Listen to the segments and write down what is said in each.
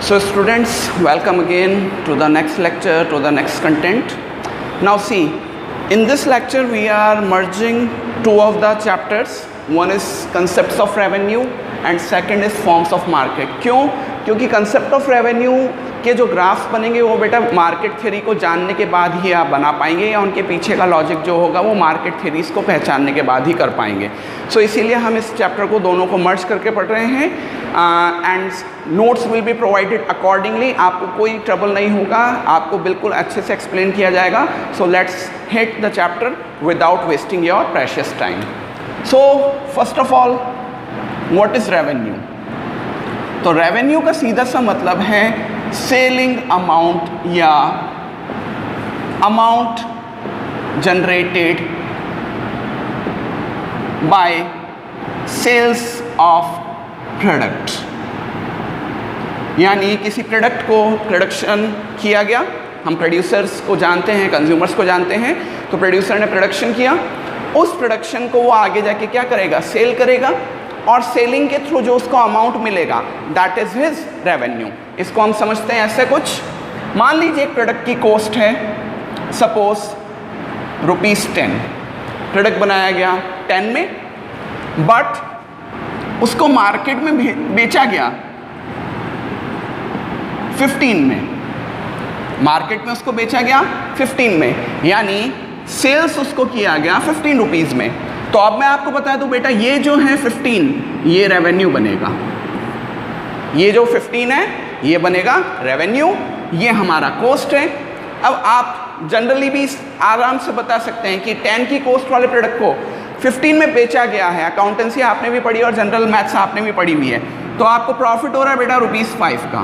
So students, welcome again to the next lecture, to the next content. Now see, in this lecture we are merging two of the chapters. One is concepts of revenue and second is forms of market. क्यों? क्योंकि concept of revenue के जो graphs बनेंगे वो बेटा market theory को जानने के बाद ही आप बना पाएंगे, या उनके पीछे का लॉजिक जो होगा वो मार्केट थ्योरीज को पहचानने के बाद ही कर पाएंगे. सो इसीलिए हम इस चैप्टर को दोनों को मर्ज करके पढ़ रहे हैं. And notes will be provided accordingly. आपको कोई ट्रबल नहीं होगा, आपको बिल्कुल अच्छे से एक्सप्लेन किया जाएगा. So let's hit the chapter without wasting your precious time. So first of all, what is revenue? तो रेवेन्यू का सीधा सा मतलब है सेलिंग अमाउंट या amount generated by sales of product. यानी किसी प्रोडक्ट को प्रोडक्शन किया गया, हम प्रोड्यूसर्स को जानते हैं, कंज्यूमर्स को जानते हैं, तो प्रोड्यूसर ने प्रोडक्शन किया, उस प्रोडक्शन को वो आगे जाके क्या करेगा, सेल करेगा, और सेलिंग के थ्रू जो उसको अमाउंट मिलेगा दैट इज हिज रेवेन्यू. इसको हम समझते हैं ऐसे कुछ. मान लीजिए एक प्रोडक्ट की कॉस्ट है सपोज ₹10. प्रोडक्ट बनाया गया 10 में, बट उसको मार्केट में बेचा गया 15 में. मार्केट में उसको बेचा गया 15 में, यानी सेल्स उसको किया गया 15 रुपीज़ में. तो अब मैं आपको बता दूं बेटा, ये जो है 15 ये रेवेन्यू बनेगा. ये जो 15 है ये बनेगा रेवेन्यू, ये हमारा कॉस्ट है. अब आप जनरली भी आराम से बता सकते हैं कि 10 की कॉस्ट वाले प्रोडक्ट को 15 में बेचा गया है. अकाउंटेंसी आपने भी पढ़ी और जनरल मैथ्स आपने भी पढ़ी हुई है. तो आपको प्रॉफिट हो रहा है बेटा ₹5 का.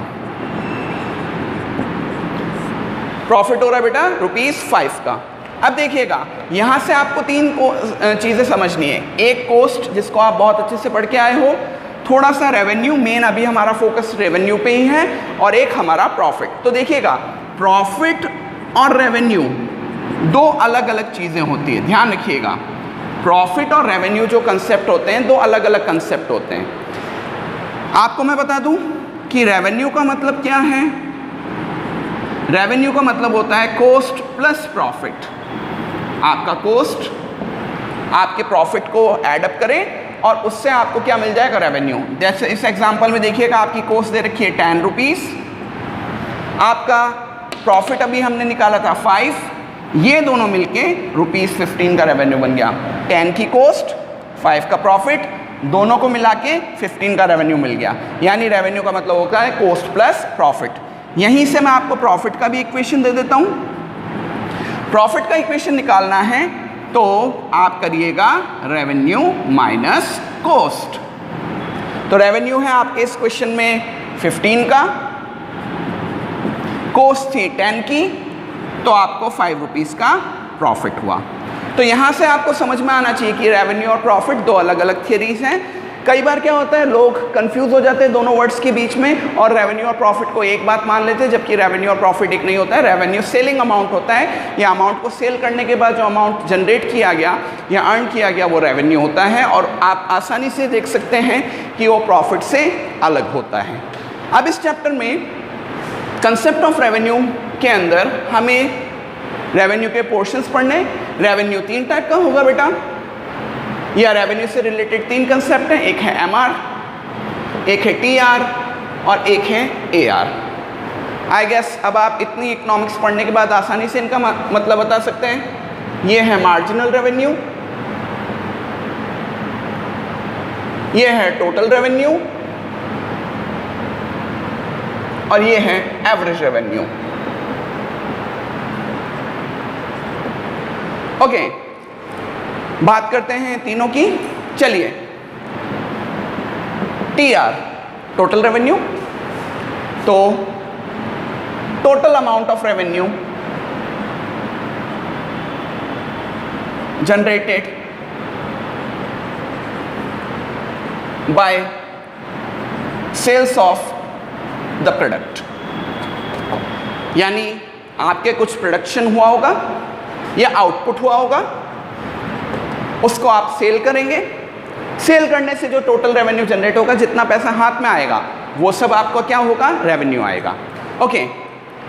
प्रॉफिट हो रहा है बेटा ₹5 का. अब देखिएगा, यहाँ से आपको 3 चीज़ें समझनी है. एक कॉस्ट जिसको आप बहुत अच्छे से पढ़ के आए हो, थोड़ा सा रेवेन्यू, मेन अभी हमारा फोकस रेवेन्यू पे ही है, और एक हमारा प्रॉफिट. तो देखिएगा, प्रॉफिट और रेवेन्यू दो अलग अलग चीज़ें होती है, ध्यान रखिएगा. प्रॉफिट और रेवेन्यू जो कंसेप्ट होते हैं, दो अलग अलग कंसेप्ट होते हैं. आपको मैं बता दूं कि रेवेन्यू का मतलब क्या है. रेवेन्यू का मतलब होता है कॉस्ट प्लस प्रॉफिट. आपका कॉस्ट आपके प्रॉफिट को एडअप करें और उससे आपको क्या मिल जाएगा, रेवेन्यू. जैसे इस एग्जांपल में देखिएगा, आपकी कॉस्ट दे रखी है 10 रुपीज़, आपका प्रॉफिट अभी हमने निकाला था 5, ये दोनों मिलके ₹15 का रेवेन्यू बन गया. 10 की कॉस्ट 5 का प्रॉफिट, दोनों को मिला के 15 का रेवेन्यू मिल गया. यानी रेवेन्यू का मतलब होता है कॉस्ट प्लस प्रॉफिट. यहीं से मैं आपको प्रॉफिट का भी इक्वेशन दे देता हूँ. प्रॉफिट का इक्वेशन निकालना है तो आप करिएगा रेवेन्यू माइनस कॉस्ट. तो रेवेन्यू है आपके इस क्वेश्चन में 15 का, कॉस्ट थी 10 की, तो आपको 5 रुपीज़ का प्रॉफिट हुआ. तो यहाँ से आपको समझ में आना चाहिए कि रेवेन्यू और प्रॉफिट दो अलग अलग थियरीज हैं. कई बार क्या होता है, लोग कंफ्यूज हो जाते हैं दोनों वर्ड्स के बीच में, और रेवेन्यू और प्रॉफिट को एक बात मान लेते हैं, जबकि रेवेन्यू और प्रॉफिट एक नहीं होता है. रेवेन्यू सेलिंग अमाउंट होता है, या अमाउंट को सेल करने के बाद जो अमाउंट जनरेट किया गया या अर्न किया गया वो रेवेन्यू होता है, और आप आसानी से देख सकते हैं कि वो प्रॉफिट से अलग होता है. अब इस चैप्टर में कंसेप्ट ऑफ रेवेन्यू के अंदर हमें रेवेन्यू के पोर्शंस पढ़ने. रेवेन्यू 3 टाइप का होगा बेटा, या रेवेन्यू से रिलेटेड 3 कंसेप्ट हैं. एक है MR, एक है TR और एक है AR. आई गेस अब आप इतनी इकोनॉमिक्स पढ़ने के बाद आसानी से इनका मतलब बता सकते हैं. ये है मार्जिनल रेवेन्यू, ये है टोटल रेवेन्यू, और ये है एवरेज रेवेन्यू. ओके, बात करते हैं तीनों की. चलिए, TR टोटल रेवेन्यू. तो total amount of revenue generated by sales of the product. यानी आपके कुछ प्रोडक्शन हुआ होगा या आउटपुट हुआ होगा, उसको आप सेल करेंगे. सेल करने से जो टोटल रेवेन्यू जनरेट होगा, जितना पैसा हाथ में आएगा वो सब आपको क्या होगा, रेवेन्यू आएगा। ओके,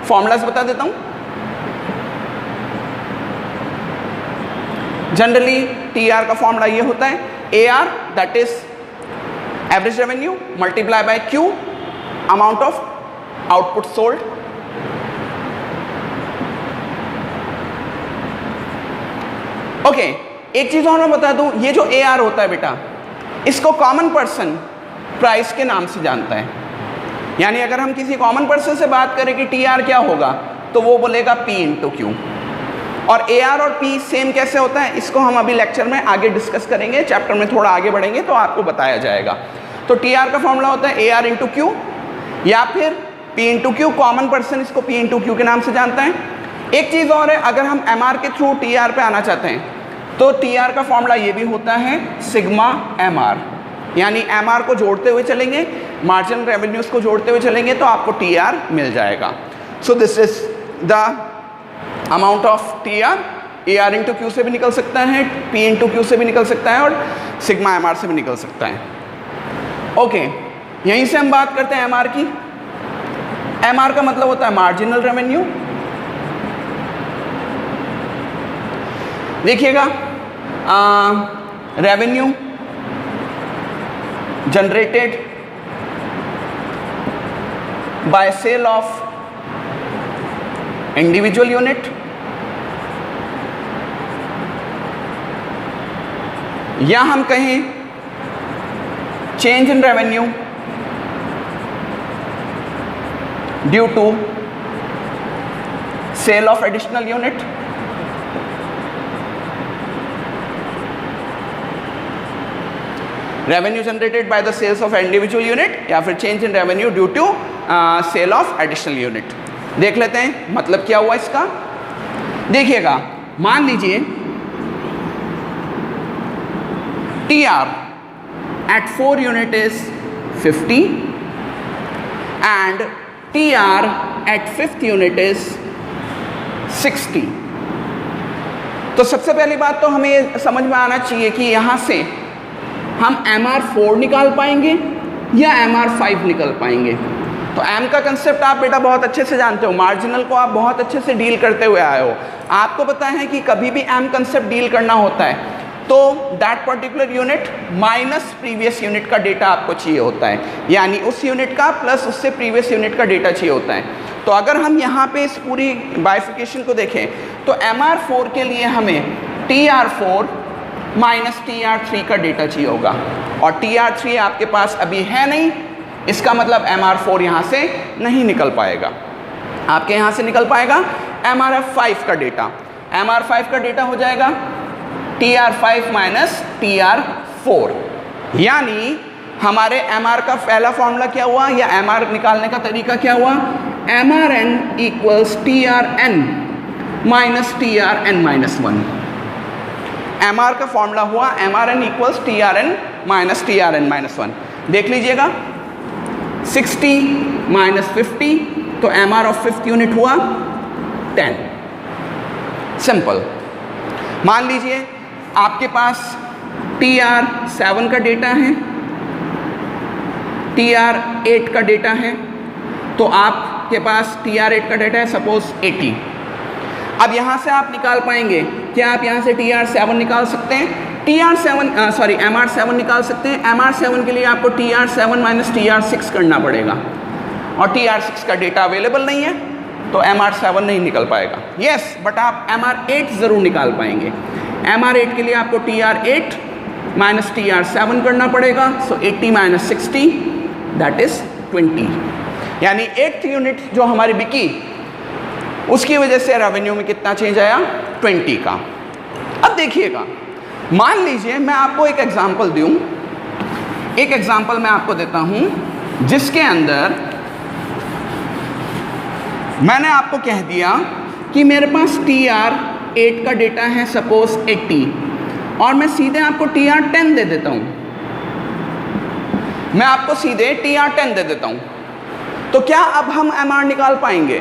फॉर्मूलाज बता देता हूँ। जनरली TR का फॉर्मूला ये होता है AR that is average revenue multiply by Q amount of output sold. Okay, एक चीज और मैं बता दूं, ये जो AR होता है बेटा, इसको कॉमन पर्सन प्राइस के नाम से जानता है। यानी अगर हम किसी कॉमन पर्सन से बात करें कि TR क्या होगा, तो वो बोलेगा P इंटू Q। और AR और P सेम कैसे होता है, इसको हम अभी लेक्चर में आगे डिस्कस करेंगे, चैप्टर में थोड़ा आगे बढ़ेंगे तो आपको बताया जाएगा। तो TR का फॉर्मूला होता है AR इंटू Q या फिर P into Q, common person इसको P इंटू Q के नाम से जानता है। एक चीज़ और है, अगर हम MR के थ्रू TR पे आना चाहते हैं तो TR का फॉर्मूला ये भी होता है सिग्मा MR, यानी MR को जोड़ते हुए चलेंगे, मार्जिनल रेवेन्यूज को जोड़ते हुए चलेंगे तो आपको TR मिल जाएगा। So this is the amount of TR। AR into Q से भी निकल सकता है, P इंटू Q से भी निकल सकता है और सिग्मा MR से भी निकल सकता है। ओके, यहीं से हम बात करते हैं MR की। MR का मतलब होता है मार्जिनल रेवेन्यू। देखिएगा, revenue generated by sale of individual unit या हम कहें change in revenue due to sale of additional unit. Revenue generated by the sales of individual unit या फिर change in revenue due to sale of additional unit. देख लेते हैं मतलब क्या हुआ इसका। देखिएगा, मान लीजिए TR at 4 unit is 50 and TR at 5th unit is 60। तो सबसे पहली बात तो हमें समझ में आना चाहिए कि यहाँ से हम MR4 निकाल पाएंगे या MR5 निकाल पाएंगे। तो M का कंसेप्ट आप बेटा बहुत अच्छे से जानते हो, मार्जिनल को आप बहुत अच्छे से डील करते हुए आए हो। आपको पता है कि कभी भी M कंसेप्ट डील करना होता है तो that particular unit minus previous unit का डेटा आपको चाहिए होता है, यानी उस यूनिट का प्लस उससे प्रीवियस यूनिट का डेटा चाहिए होता है। तो अगर हम यहाँ पे इस पूरी बाइफिकेशन को देखें तो MR4 के लिए हमें TR4 माइनस TR3 का डेटा चाहिए होगा और TR3 आपके पास अभी है नहीं, इसका मतलब MR4 यहाँ से नहीं निकल पाएगा। आपके यहाँ से निकल पाएगा MRF5 का डेटा। MR5 का डेटा हो जाएगा TR5 माइनस TR4, यानी हमारे MR का पहला फॉर्मूला क्या हुआ या MR निकालने का तरीका क्या हुआ, MRN equals TRN minus TRN minus 1। MR का फॉर्मूला हुआ MRN equals TRN minus TRN minus 1। देख लीजिएगा, 60 माइनस 50 तो MR ऑफ 5th यूनिट हुआ 10। सिंपल। मान लीजिए आपके पास TR7 का डेटा है, TR8 का डेटा है, तो आपके पास TR8 का डेटा है सपोज 80। अब यहाँ से आप निकाल पाएंगे, क्या आप यहाँ से TR7 निकाल सकते हैं? MR7 निकाल सकते हैं। MR7 के लिए आपको TR7 माइनस TR6 करना पड़ेगा और TR6 का डेटा अवेलेबल नहीं है तो MR7 नहीं निकल पाएगा। यस, बट आप MR8 ज़रूर निकाल पाएंगे। MR8 के लिए आपको TR8 माइनस TR7 करना पड़ेगा, सो 80 माइनस 60 दैट इज 20, यानी 8th यूनिट जो हमारी बिकी उसकी वजह से रेवेन्यू में कितना चेंज आया, 20 का। अब देखिएगा, मान लीजिए मैं आपको एक एग्जांपल दूं, एक एग्जांपल मैं आपको देता हूं जिसके अंदर मैंने आपको कह दिया कि मेरे पास TR8 का डेटा है सपोज 80 और मैं सीधे आपको TR10 दे देता हूं, मैं आपको सीधे TR10 दे देता हूं, तो क्या अब हम MR निकाल पाएंगे?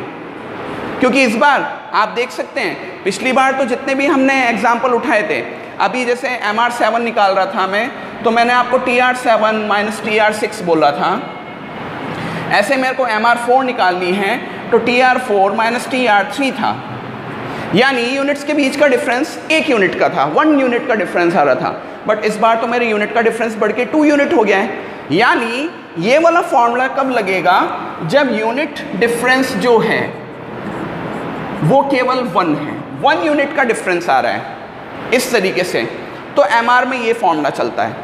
क्योंकि इस बार आप देख सकते हैं पिछली बार तो जितने भी हमने एग्जाम्पल उठाए थे, अभी जैसे MR7 निकाल रहा था मैं, तो मैंने आपको TR7 माइनस TR6 बोला था, ऐसे मेरे को MR4 निकालनी है तो TR4 माइनस TR3 था, यानी यूनिट्स के बीच का डिफरेंस 1 यूनिट का था, 1 यूनिट का डिफरेंस आ रहा था। बट इस बार तो मेरे यूनिट का डिफरेंस बढ़ के 2 यूनिट हो गया है। यानी ये वाला फॉर्मूला कब लगेगा, जब यूनिट डिफरेंस जो है वो केवल 1 है, 1 यूनिट का डिफरेंस आ रहा है इस तरीके से, तो MR में ये फॉर्मूला चलता है।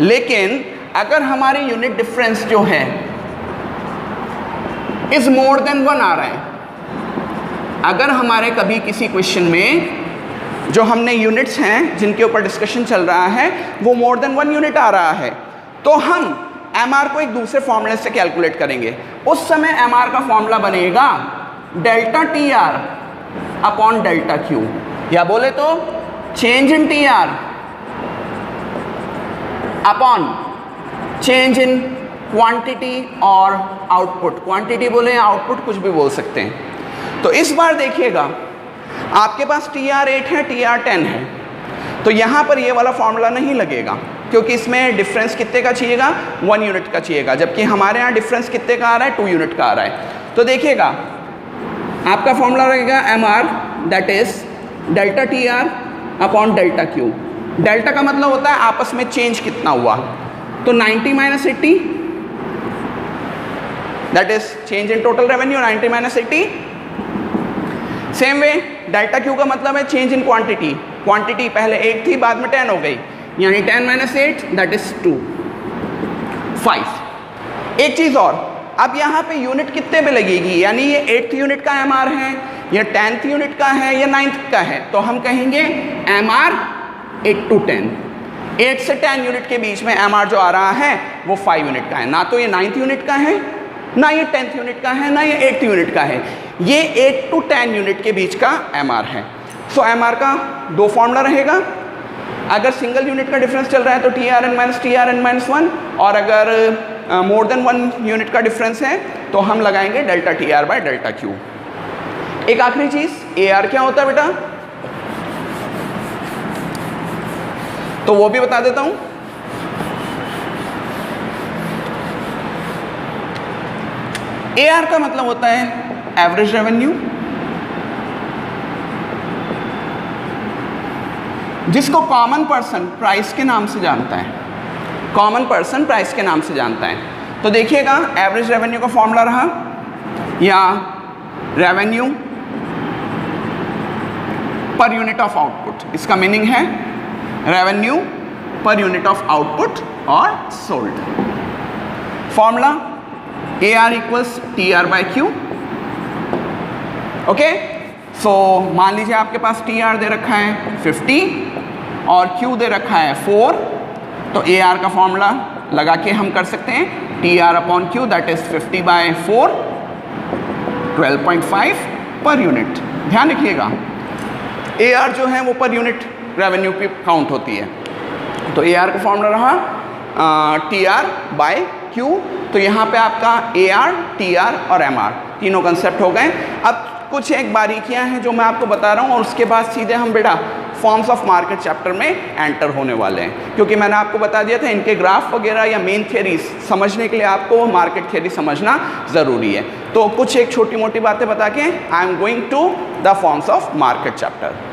लेकिन अगर हमारे यूनिट डिफरेंस जो है इज मोर देन 1 आ रहा है, अगर हमारे कभी किसी क्वेश्चन में जो हमने यूनिट्स हैं जिनके ऊपर डिस्कशन चल रहा है वो मोर देन 1 यूनिट आ रहा है, तो हम MR को एक दूसरे फॉर्मूले से कैलकुलेट करेंगे। उस समय MR का फॉर्मूला बनेगा delta TR upon delta Q, या बोले तो change in TR upon change in quantity और आउटपुट। क्वांटिटी बोले आउटपुट कुछ भी बोल सकते हैं। तो इस बार देखिएगा आपके पास TR8 है, TR10 है, तो यहाँ पर ये वाला फॉर्मूला नहीं लगेगा क्योंकि इसमें डिफरेंस कितने का चाहिएगा, 1 यूनिट का चाहिएगा, जबकि हमारे यहाँ डिफरेंस कितने का आ रहा है, 2 यूनिट का आ रहा है। तो देखिएगा आपका फॉर्मूला रहेगा MR that is delta TR upon delta Q। Delta का मतलब होता है आपस में चेंज कितना हुआ, तो 90 minus 80 that is change in total revenue, 90 minus 80। Same way delta Q का मतलब है चेंज इन क्वांटिटी, क्वांटिटी पहले 8 थी बाद में 10 हो गई, यानी 10 माइनस 8 दैट इज 2 5। एक चीज़ और, अब यहाँ पे यूनिट कितने पे लगेगी, यानी ये 8th यूनिट का MR है या 10th यूनिट का है या 9th का है, तो हम कहेंगे MR 8 to 10, 8 से 10 यूनिट के बीच में MR जो आ रहा है वो 5 यूनिट का है, ना तो ये 9th यूनिट का है, ना ये 10th यूनिट का है, ना ये 8th यूनिट का है, ये 8 to 10 यूनिट के बीच का MR है। सो MR का 2 फॉर्मूला रहेगा, अगर सिंगल यूनिट का डिफरेंस चल रहा है तो TRN-1, और अगर मोर देन 1 यूनिट का डिफरेंस है तो हम लगाएंगे delta TR by delta Q। एक आखिरी चीज, AR क्या होता है बेटा, तो वो भी बता देता हूं। AR का मतलब होता है एवरेज रेवेन्यू, जिसको कॉमन पर्सन प्राइस के नाम से जानता है, कॉमन पर्सन प्राइस के नाम से जानता है। तो देखिएगा एवरेज रेवेन्यू का फॉर्मूला रहा, या revenue per unit of output, इसका मीनिंग है revenue per unit of output और sold. Formula AR equals TR by Q। Okay, so मान लीजिए आपके पास TR दे रखा है 50 और Q दे रखा है 4, तो AR का फॉर्मूला लगा के हम कर सकते हैं TR upon Q that is 50 by 4 12.5 per unit. ध्यान रखिएगा AR जो है वो पर यूनिट रेवेन्यू पे काउंट होती है, तो AR का फॉर्मूला रहा TR बाय Q। तो यहाँ पे आपका AR, TR और MR तीनों कंसेप्ट हो गए। अब कुछ एक बारीकियां हैं जो मैं आपको बता रहा हूँ और उसके बाद सीधे हम बेटा फॉर्म्स ऑफ मार्केट चैप्टर में एंटर होने वाले हैं, क्योंकि मैंने आपको बता दिया था इनके ग्राफ वगैरह या मेन थियरीज समझने के लिए आपको मार्केट थियरी समझना ज़रूरी है। तो कुछ एक छोटी मोटी बातें बता के I am going to the forms of market chapter.